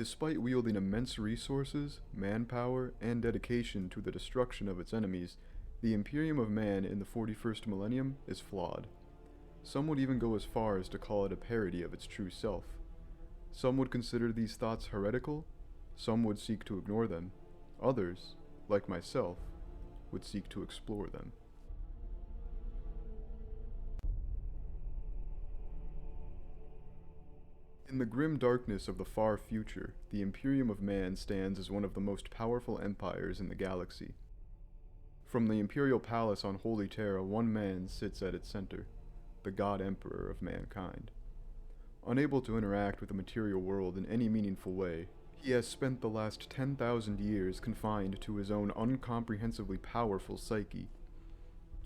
Despite wielding immense resources, manpower, and dedication to the destruction of its enemies, the Imperium of Man in the 41st millennium is flawed. Some would even go as far as to call it a parody of its true self. Some would consider these thoughts heretical, some would seek to ignore them, others, like myself, would seek to explore them. In the grim darkness of the far future, the Imperium of Man stands as one of the most powerful empires in the galaxy. From the Imperial Palace on Holy Terra, one man sits at its center, the God Emperor of mankind. Unable to interact with the material world in any meaningful way, he has spent the last 10,000 years confined to his own incomprehensibly powerful psyche.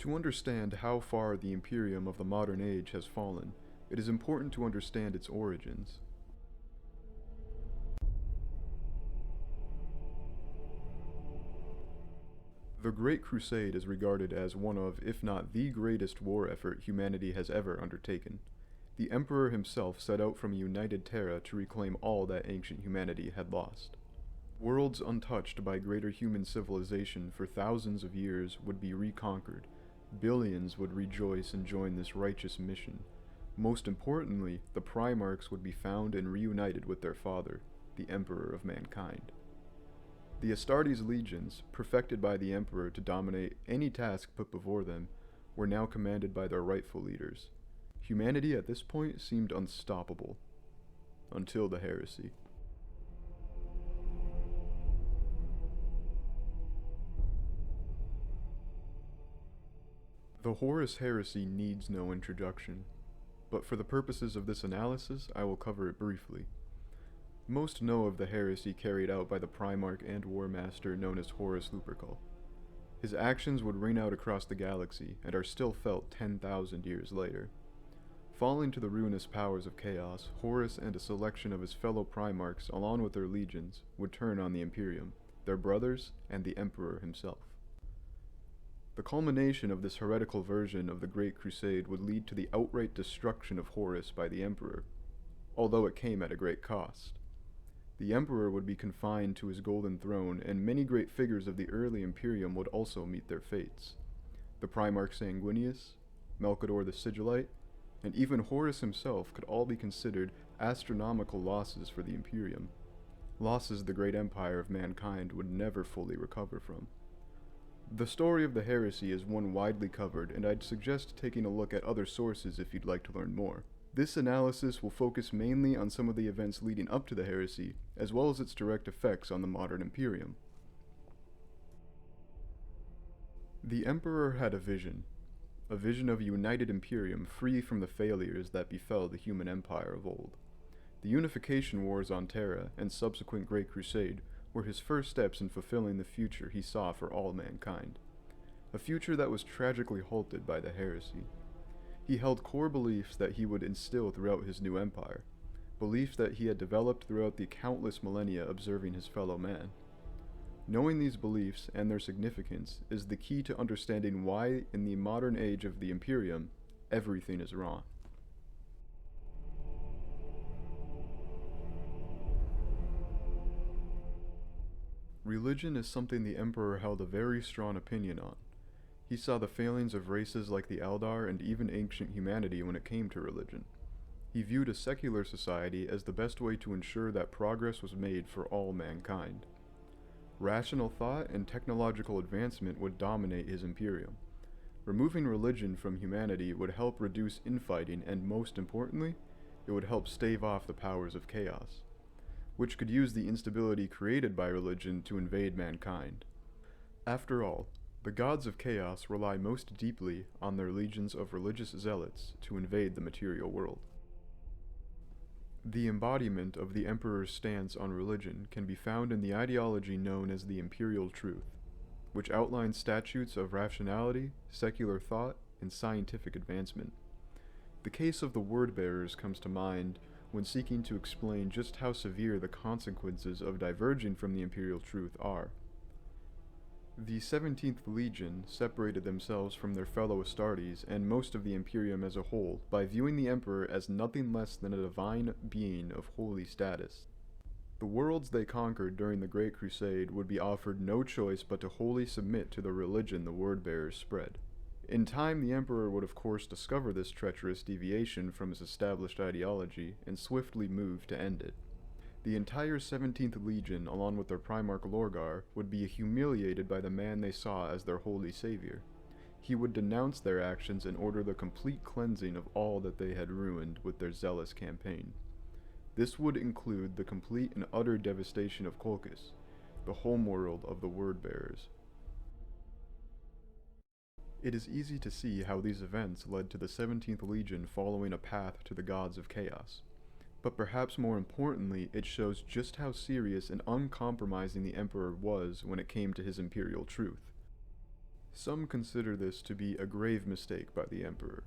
To understand how far the Imperium of the modern age has fallen, it is important to understand its origins. The Great Crusade is regarded as one of, if not the greatest war effort humanity has ever undertaken. The Emperor himself set out from a united Terra to reclaim all that ancient humanity had lost. Worlds untouched by greater human civilization for thousands of years would be reconquered. Billions would rejoice and join this righteous mission. Most importantly, the Primarchs would be found and reunited with their father, the Emperor of mankind. The Astartes legions, perfected by the Emperor to dominate any task put before them, were now commanded by their rightful leaders. Humanity at this point seemed unstoppable. Until the heresy. The Horus heresy needs no introduction, but for the purposes of this analysis, I will cover it briefly. Most know of the heresy carried out by the Primarch and War Master known as Horus Lupercal. His actions would ring out across the galaxy and are still felt 10,000 years later. Falling to the ruinous powers of chaos, Horus and a selection of his fellow Primarchs, along with their legions, would turn on the Imperium, their brothers, and the Emperor himself. The culmination of this heretical version of the Great Crusade would lead to the outright destruction of Horus by the Emperor, although it came at a great cost. The Emperor would be confined to his golden throne, and many great figures of the early Imperium would also meet their fates. The Primarch Sanguinius, Melchidor the Sigillite, and even Horus himself could all be considered astronomical losses for the Imperium, losses the great empire of mankind would never fully recover from. The story of the heresy is one widely covered, and I'd suggest taking a look at other sources if you'd like to learn more. This analysis will focus mainly on some of the events leading up to the heresy, as well as its direct effects on the modern Imperium. The Emperor had a vision of a united Imperium free from the failures that befell the human empire of old. The unification wars on Terra and subsequent Great Crusade were his first steps in fulfilling the future he saw for all mankind, a future that was tragically halted by the heresy. He held core beliefs that he would instill throughout his new empire, beliefs that he had developed throughout the countless millennia observing his fellow man. Knowing these beliefs and their significance is the key to understanding why, in the modern age of the Imperium, everything is wrong. Religion is something the Emperor held a very strong opinion on. He saw the failings of races like the Eldar and even ancient humanity when it came to religion. He viewed a secular society as the best way to ensure that progress was made for all mankind. Rational thought and technological advancement would dominate his Imperium. Removing religion from humanity would help reduce infighting and, most importantly, it would help stave off the powers of chaos, which could use the instability created by religion to invade mankind. After all, the gods of chaos rely most deeply on their legions of religious zealots to invade the material world. The embodiment of the Emperor's stance on religion can be found in the ideology known as the Imperial Truth, which outlines statutes of rationality, secular thought, and scientific advancement. The case of the word-bearers comes to mind when seeking to explain just how severe the consequences of diverging from the Imperial Truth are. The 17th Legion separated themselves from their fellow Astartes and most of the Imperium as a whole by viewing the Emperor as nothing less than a divine being of holy status. The worlds they conquered during the Great Crusade would be offered no choice but to wholly submit to the religion the word-bearers spread. In time, the Emperor would of course discover this treacherous deviation from his established ideology and swiftly move to end it. The entire 17th Legion, along with their Primarch Lorgar, would be humiliated by the man they saw as their holy savior. He would denounce their actions and order the complete cleansing of all that they had ruined with their zealous campaign. This would include the complete and utter devastation of Colchis, the homeworld of the Word-Bearers. It is easy to see how these events led to the 17th Legion following a path to the gods of chaos. But perhaps more importantly, it shows just how serious and uncompromising the Emperor was when it came to his imperial truth. Some consider this to be a grave mistake by the Emperor,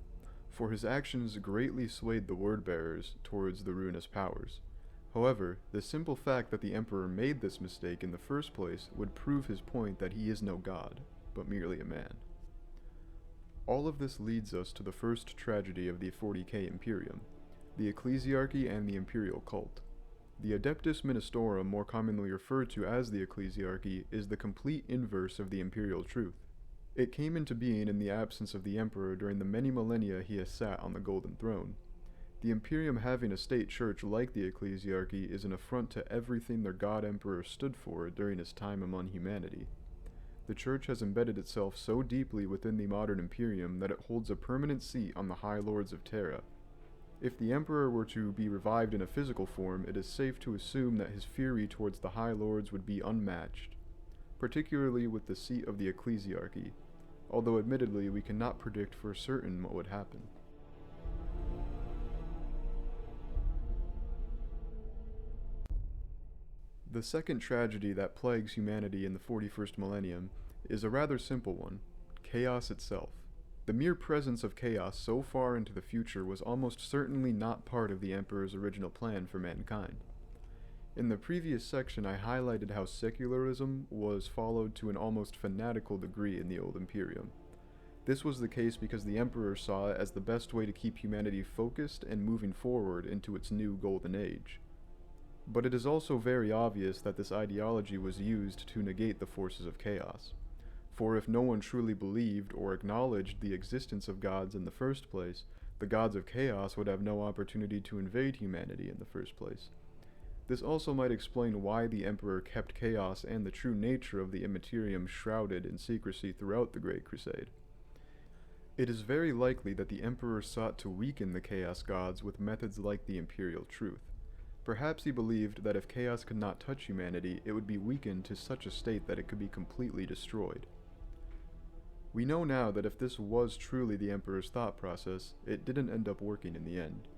for his actions greatly swayed the word-bearers towards the ruinous powers. However, the simple fact that the Emperor made this mistake in the first place would prove his point that he is no god, but merely a man. All of this leads us to the first tragedy of the 40k Imperium, the Ecclesiarchy and the Imperial cult. The Adeptus Ministorum, more commonly referred to as the Ecclesiarchy, is the complete inverse of the Imperial truth. It came into being in the absence of the Emperor during the many millennia he has sat on the Golden Throne. The Imperium having a state church like the Ecclesiarchy is an affront to everything their God Emperor stood for during his time among humanity. The church has embedded itself so deeply within the modern Imperium that it holds a permanent seat on the High Lords of Terra. If the Emperor were to be revived in a physical form, it is safe to assume that his fury towards the High Lords would be unmatched, particularly with the seat of the Ecclesiarchy, although admittedly we cannot predict for certain what would happen. The second tragedy that plagues humanity in the 41st millennium is a rather simple one: chaos itself. The mere presence of chaos so far into the future was almost certainly not part of the Emperor's original plan for mankind. In the previous section, I highlighted how secularism was followed to an almost fanatical degree in the Old Imperium. This was the case because the Emperor saw it as the best way to keep humanity focused and moving forward into its new Golden Age. But it is also very obvious that this ideology was used to negate the forces of chaos. For if no one truly believed or acknowledged the existence of gods in the first place, the gods of chaos would have no opportunity to invade humanity in the first place. This also might explain why the Emperor kept chaos and the true nature of the Immaterium shrouded in secrecy throughout the Great Crusade. It is very likely that the Emperor sought to weaken the Chaos gods with methods like the Imperial truth. Perhaps he believed that if chaos could not touch humanity, it would be weakened to such a state that it could be completely destroyed. We know now that if this was truly the Emperor's thought process, it didn't end up working in the end.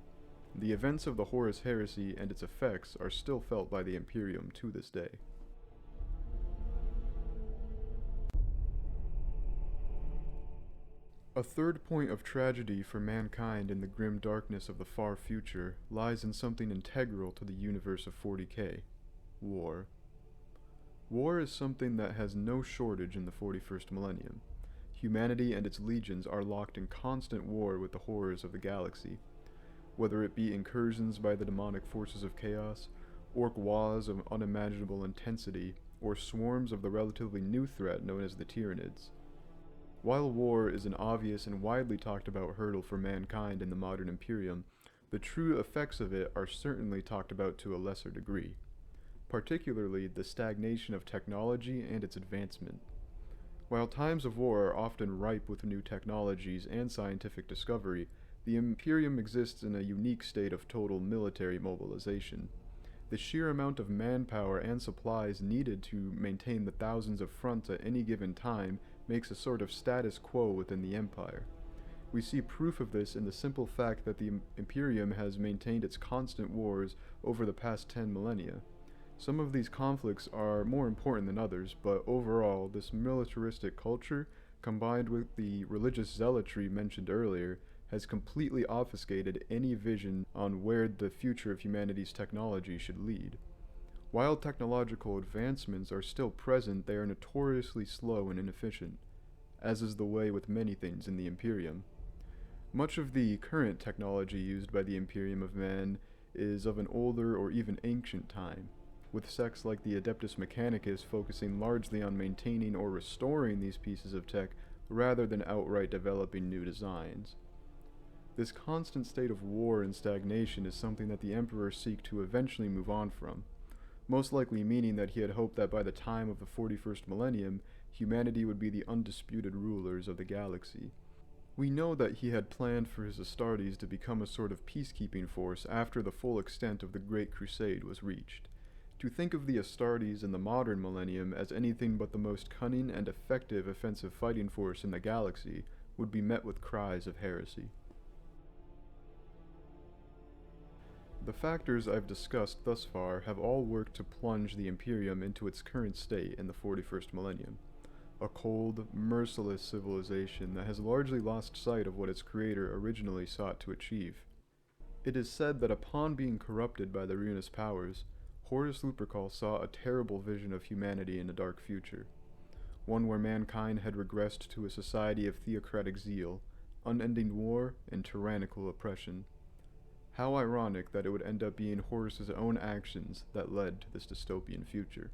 The events of the Horus heresy and its effects are still felt by the Imperium to this day. A third point of tragedy for mankind in the grim darkness of the far future lies in something integral to the universe of 40k: war. War is something that has no shortage in the 41st millennium. Humanity and its legions are locked in constant war with the horrors of the galaxy. Whether it be incursions by the demonic forces of chaos, orc wars of unimaginable intensity, or swarms of the relatively new threat known as the Tyranids. While war is an obvious and widely talked about hurdle for mankind in the modern Imperium, the true effects of it are certainly talked about to a lesser degree, particularly the stagnation of technology and its advancement. While times of war are often ripe with new technologies and scientific discovery, the Imperium exists in a unique state of total military mobilization. The sheer amount of manpower and supplies needed to maintain the thousands of fronts at any given time makes a sort of status quo within the Empire. We see proof of this in the simple fact that the Imperium has maintained its constant wars over the past 10 millennia. Some of these conflicts are more important than others, but overall, this militaristic culture, combined with the religious zealotry mentioned earlier, has completely obfuscated any vision on where the future of humanity's technology should lead. While technological advancements are still present, they are notoriously slow and inefficient, as is the way with many things in the Imperium. Much of the current technology used by the Imperium of Man is of an older or even ancient time. with sects like the Adeptus Mechanicus focusing largely on maintaining or restoring these pieces of tech rather than outright developing new designs. This constant state of war and stagnation is something that the Emperor seek to eventually move on from, most likely meaning that he had hoped that by the time of the 41st millennium, humanity would be the undisputed rulers of the galaxy. We know that he had planned for his Astartes to become a sort of peacekeeping force after the full extent of the Great Crusade was reached. To think of the Astartes in the modern millennium as anything but the most cunning and effective offensive fighting force in the galaxy would be met with cries of heresy. The factors I've discussed thus far have all worked to plunge the Imperium into its current state in the 41st millennium, a cold, merciless civilization that has largely lost sight of what its creator originally sought to achieve. It is said that upon being corrupted by the ruinous powers, Horus Lupercal saw a terrible vision of humanity in a dark future, one where mankind had regressed to a society of theocratic zeal, unending war, and tyrannical oppression. How ironic that it would end up being Horus's own actions that led to this dystopian future.